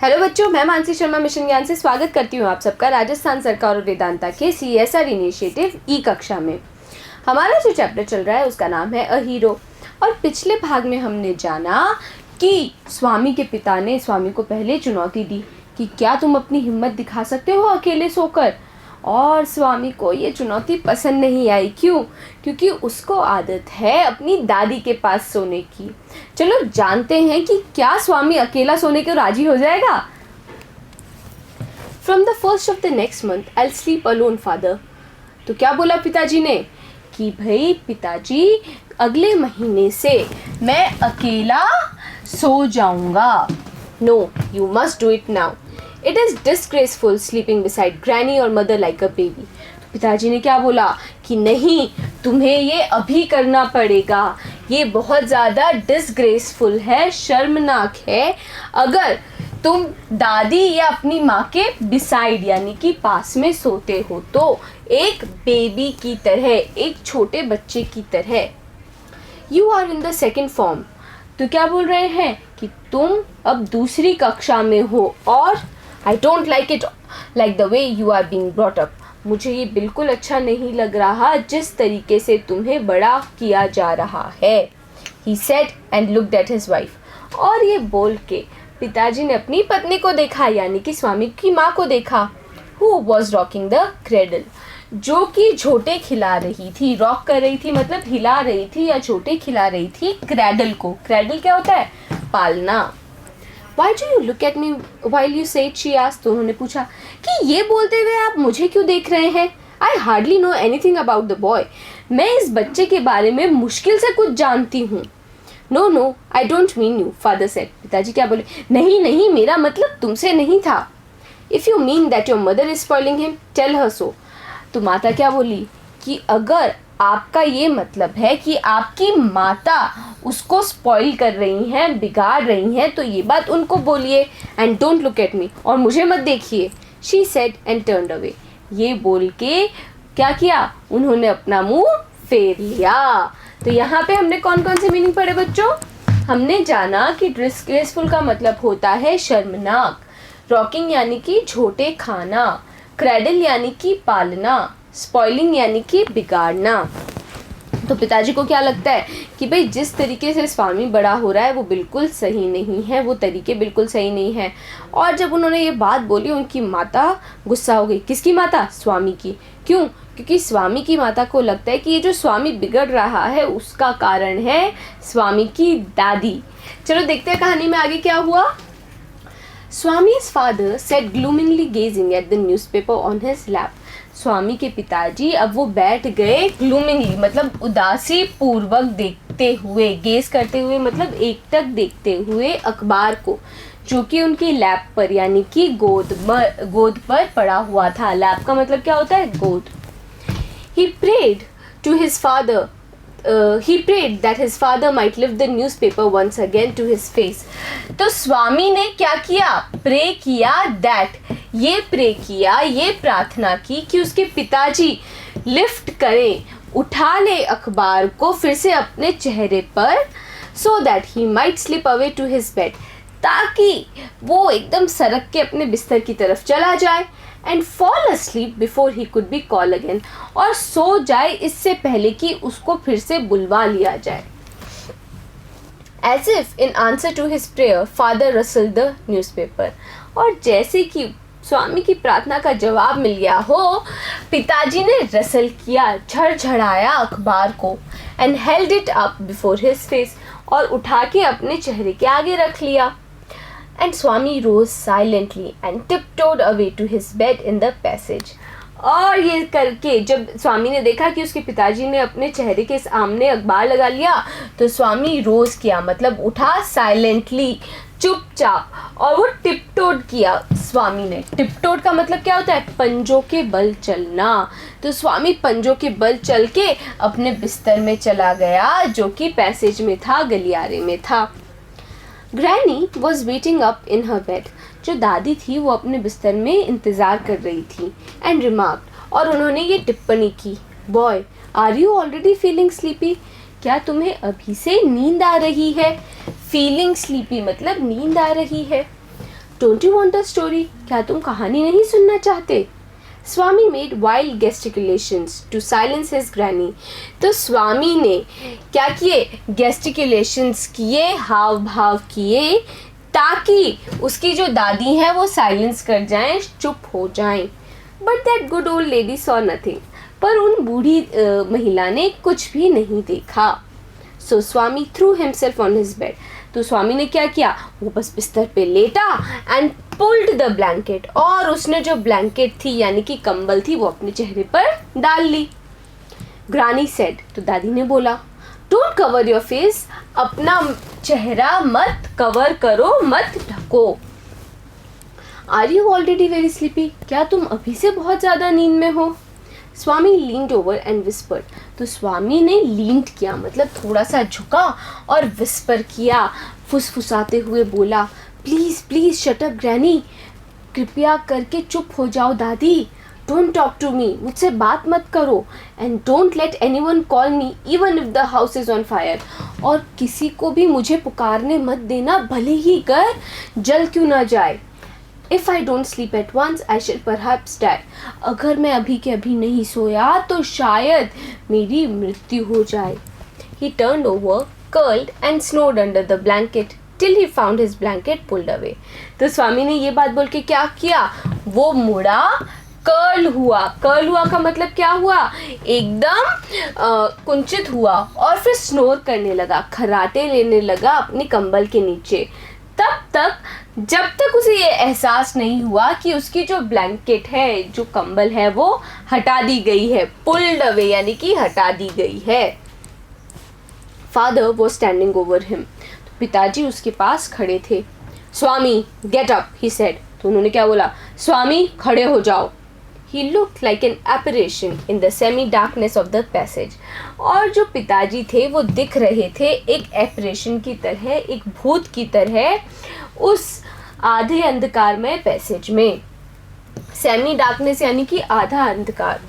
Hello बच्चों, मैं Mansi Sharma mission ज्ञान से स्वागत करती हूँ आप सबका राजस्थान सरकार और वेदांता के CSR इनिशिएटिव ई कक्षा में। हमारा जो चैप्टर चल रहा है उसका नाम है अ हीरो। और पिछले भाग में हमने जाना कि स्वामी के पिता ने स्वामी को पहले चुनौती दी कि क्या तुम अपनी हिम्मत दिखा सकते हो अकेले सोकर। और स्वामी को ये चुनौती पसंद नहीं आई। क्यों? क्योंकि उसको आदत है अपनी दादी के पास सोने की। चलो जानते हैं कि क्या स्वामी अकेला सोने को राजी हो जाएगा। From the first of the next month, I'll sleep alone, father. तो क्या बोला पिताजी ने कि भाई पिताजी अगले महीने से मैं अकेला सो जाऊंगा। No, you must do it now. It is disgraceful sleeping beside granny or mother like a baby. तो पिताजी ने क्या बोला कि नहीं, तुम्हें ये अभी करना पड़ेगा। ये बहुत ज़्यादा डिसग्रेसफुल है, शर्मनाक है अगर तुम दादी या अपनी माँ के बिसाइड यानी कि पास में सोते हो तो, एक बेबी की तरह, एक छोटे बच्चे की तरह। You are in the second form. तो क्या बोल रहे हैं कि तुम अब दूसरी कक्षा में हो और I don't like it like the way you are being brought up. मुझे ये बिल्कुल अच्छा नहीं लग रहा जिस तरीके से तुम्हें बड़ा किया जा रहा है। He said and looked at his wife. और ये बोल के पिताजी ने अपनी पत्नी को देखा यानी कि स्वामी की माँ को देखा। Who was rocking the cradle? जो कि झोटे खिला रही थी। रॉक कर रही थी मतलब हिला रही थी या झोटे खिला रही थी क्रैडल को। क्रैडल क्या होता है? पालना। Why do you look at me while you say it? She asked. तो उन्होंने पूछा कि ये बोलते हुए आप मुझे क्यों देख रहे हैं? I hardly know anything about the boy. मैं इस बच्चे के बारे में मुश्किल से कुछ जानती हूँ। No, no, I don't mean you, father said. पिताजी क्या बोले? नहीं नहीं, मेरा मतलब तुमसे नहीं था। If you mean that your mother is spoiling him, tell her so. तो माता क्या बोली कि अगर आपका ये मतलब है कि आपकी माता उसको स्पॉइल कर रही हैं, बिगाड़ रही हैं, तो ये बात उनको बोलिए। And don't look at me, और मुझे मत देखिए। She said and turned away. ये बोल के क्या किया? उन्होंने अपना मुंह फेर लिया। तो यहाँ पे हमने कौन कौन से मीनिंग पढ़े बच्चों? हमने जाना कि डिस्ग्रेसफुल का मतलब होता है शर्मनाक, रॉकिंग यानी कि झोटे खाना, क्रैडल यानी कि पालना, स्पॉइलिंग यानी कि बिगाड़ना। तो पिताजी को क्या लगता है कि भाई जिस तरीके से स्वामी बड़ा हो रहा है वो बिल्कुल सही नहीं है, वो तरीके बिल्कुल सही नहीं है। और जब उन्होंने ये बात बोली उनकी माता गुस्सा हो गई। किसकी माता? स्वामी की। क्यों? क्योंकि स्वामी की माता को लगता है कि ये जो स्वामी बिगड़ रहा है उसका कारण है स्वामी की दादी। चलो देखते हैं कहानी में आगे क्या हुआ। Swami's father sat gloomingly gazing at the newspaper on his lap. स्वामी के पिताजी अब वो बैठ गए ग्लूमिंगली मतलब उदासी पूर्वक देखते हुए, गेज करते हुए मतलब एकटक देखते हुए अखबार को, जो कि उनकी लैप पर यानी कि गोद पर पड़ा हुआ था। लैप का मतलब क्या होता है? गोद। He prayed to his father. He prayed that his father might lift the newspaper once again to his face. तो स्वामी ने क्या किया? प्रे किया that, ये प्रे किया, ये प्रार्थना की कि उसके पिताजी लिफ्ट करें, उठा ले अखबार को फिर से अपने चेहरे पर, so that he might slip away to his bed, ताकि वो एकदम सरक के अपने बिस्तर की तरफ चला जाए, and fall asleep before he could be called again, और सो जाए इससे पहले कि उसको फिर से बुलवा लिया जाए। As if in answer to his prayer, father rustled the newspaper. और जैसे कि स्वामी की प्रार्थना का जवाब मिल गया हो, पिताजी ने रसल किया, झड़झड़ाया अखबार को, and held it up before his face, और उठा के अपने चेहरे के आगे रख लिया। And Swami rose silently and tiptoed away to his bed in the passage. और ये करके जब स्वामी ने देखा कि उसके पिताजी ने अपने चेहरे के सामने अखबार लगा लिया तो स्वामी रोज किया मतलब उठा साइलेंटली, चुपचाप, और वो टिपटोड किया। स्वामी ने, टिपटोड का मतलब क्या होता है? पंजों के बल चलना। तो स्वामी पंजों के बल चल के अपने बिस्तर में चला गया जो कि पैसेज में था, गलियारे में था। Granny was waiting up in her bed. जो दादी थी वो अपने बिस्तर में इंतज़ार कर रही थी। एंड रिमार्क्ड, और उन्होंने ये टिप्पणी की, boy are you already feeling sleepy? क्या तुम्हें अभी से नींद आ रही है? फीलिंग स्लीपी मतलब नींद आ रही है। Don't you want the story? क्या तुम कहानी नहीं सुनना चाहते? Swami made wild gesticulations to silence his granny. तो स्वामी ने क्या किए? गेस्टिकुलेशंस किए, हाव भाव किए, ताकि उसकी जो दादी है वो साइलेंस कर जाएं, चुप हो जाएं। But that good old lady saw nothing. पर उन बूढ़ी महिला ने कुछ भी नहीं देखा। So Swami threw himself on his bed. तो स्वामी ने क्या किया? वो बस बिस्तर पे लेटा एंड पुल्ड द ब्लैंकेट, और उसने जो ब्लैंकेट थी यानी कि कंबल थी वो अपने चेहरे पर डाल ली। ग्रानी सेड, तो दादी ने बोला, डोंट कवर योर फेस, अपना चेहरा मत कवर करो, मत ढको। Are you already very sleepy? क्या तुम अभी से बहुत ज़्यादा नींद में हो? Swami leaned over and whispered. तो स्वामी ने लीन्ड किया मतलब थोड़ा सा झुका और विस्पर किया, फुसफुसाते हुए बोला, please please shut up granny, कृपया करके चुप हो जाओ दादी। डोंट टॉक टू मी, मुझसे बात मत करो। And don't let anyone call me even if the house is on fire. और किसी को भी मुझे पुकारने मत देना, भले ही घर जल क्यों ना जाए। If I don't sleep at once, I shall perhaps die. अगर मैं अभी के अभी नहीं सोया तो शायद मेरी मृत्यु हो जाए। He turned over, curled and snored under the blanket till he found his blanket pulled away. तो स्वामी ने ये बात बोल के क्या किया? वो मुड़ा, कर्ल हुआ। कर्ल हुआ का मतलब क्या हुआ? एकदम कुंचित हुआ और फिर स्नोर करने लगा, खर्राटे लेने लगा अपनी कंबल के नीचे। तब तक जब तक उसे ये एहसास नहीं हुआ कि उसकी जो ब्लैंकेट है, जो कंबल है, वो हटा दी गई है, पुल्ड अवे यानी कि हटा दी गई है। Father was standing over him. तो पिताजी उसके पास खड़े थे। स्वामी गेट अप, ही सेड। तो उन्होंने क्या बोला? स्वामी खड़े हो जाओ। He looked like an apparition in the semi-darkness of the passage. और जो पिताजी थे वो दिख रहे थे एक apparition की तरह, एक भूत की तरह उस आधे अंधकार में पैसेज में। सेमी डार्कनेस यानी कि आधा अंधकार।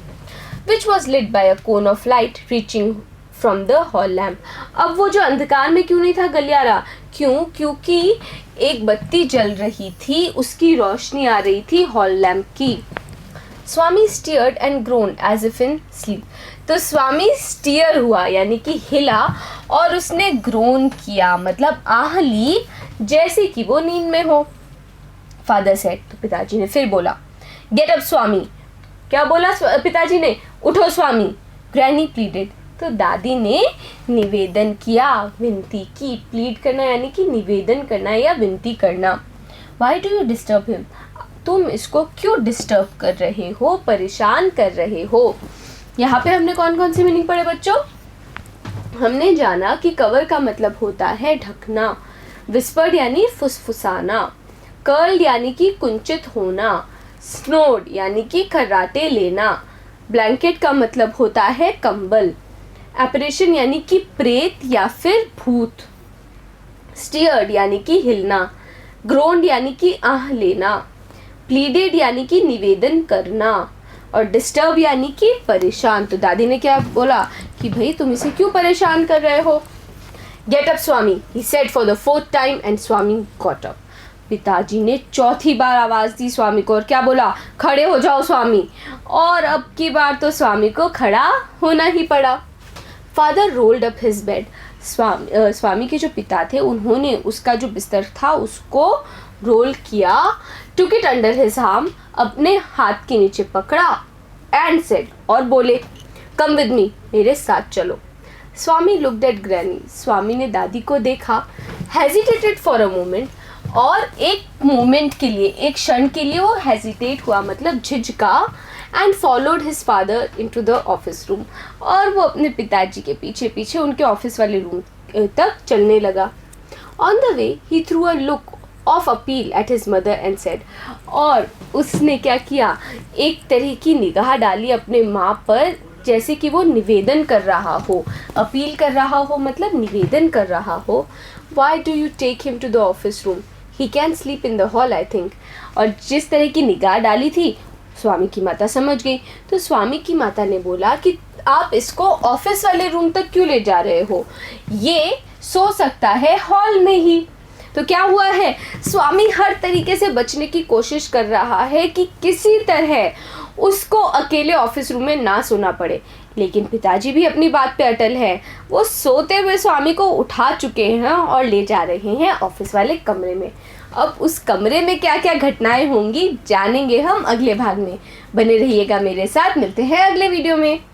Which was lit by a cone of light reaching from the hall lamp. अब वो जो अंधकार में क्यों नहीं था गलियारा? क्यों? क्योंकि एक बत्ती जल रही थी, उसकी रोशनी आ रही थी हॉल लैम्प की। Swami stirred and groaned as if in sleep. तो स्वामी स्टीयर हुआ यानी कि हिला और उसने ग्रोन किया मतलब आह ली जैसे कि वो नींद में हो। फादर सेड, तो पिताजी ने फिर बोला, गेट अप स्वामी। क्या बोला पिताजी ने? उठो स्वामी। Granny pleaded. तो दादी ने निवेदन किया, विनती की। प्लीड करना यानी कि निवेदन करना या विनती करना। Y do you disturb him? तुम इसको क्यों डिस्टर्ब कर रहे हो, परेशान कर रहे हो? यहाँ पे हमने कौन कौन से मीनिंग पढ़े बच्चों? हमने जाना कि कवर का मतलब होता है ढकना, विस्पर्ड यानी फुसफुसाना, कर्ल्ड यानी कि कुंचित होना, स्नोड यानी कि खर्राटे लेना, ब्लैंकेट का मतलब होता है कंबल, एपरेशन यानी कि प्रेत या फिर भूत, स्टीयर्ड यानी कि हिलना, ग्रोन्ड यानी कि आह लेना, प्लीडेड यानी कि निवेदन करना और डिस्टर्ब यानी कि परेशान। तो दादी ने क्या बोला कि भाई तुम इसे क्यों परेशान कर रहे हो? Get up Swami, he said for the fourth time and Swami got up. पिताजी ने चौथी बार आवाज़ दी स्वामी को और क्या बोला? खड़े हो जाओ स्वामी। और अब की बार तो स्वामी को खड़ा होना ही पड़ा। Father rolled up his bed. Swami के जो पिता थे उन्होंने उसका जो बिस्तर था उसको रोल किया, took it under his arm, अपने हाथ के नीचे पकड़ा एंड सेड, और बोले, कम विद मी, मेरे साथ चलो। स्वामी लुक्ड एट ग्रैनी। स्वामी ने दादी को देखा, हेजिटेटेड फॉर अ मोमेंट, और एक मोमेंट के लिए, एक क्षण के लिए वो हेजिटेट हुआ मतलब झिझका, and followed his father into the office room, और वो अपने पिताजी के पीछे पीछे उनके ऑफिस वाले रूम तक चलने लगा। On the way he through a look of appeal at his mother and said, और उसने क्या किया? एक तरह की निगाह डाली अपने माँ पर जैसे कि वो निवेदन कर रहा हो, अपील कर रहा हो मतलब निवेदन कर रहा हो। Why do you take him to the office room, he can sleep in the hall I think. और जिस तरह की निगाह डाली थी स्वामी की माता समझ गई। तो स्वामी की माता ने बोला कि आप इसको ऑफिस वाले रूम तक क्यों ले जा रहे हो, ये सो सकता है हॉल में ही। तो क्या हुआ है, स्वामी हर तरीके से बचने की कोशिश कर रहा है कि किसी तरह उसको अकेले ऑफिस रूम में ना सोना पड़े। लेकिन पिताजी भी अपनी बात पे अटल है। वो सोते हुए स्वामी को उठा चुके हैं और ले जा रहे हैं ऑफिस वाले कमरे में। अब उस कमरे में क्या क्या घटनाएं होंगी जानेंगे हम अगले भाग में। बने रहिएगा मेरे साथ, मिलते हैं अगले वीडियो में।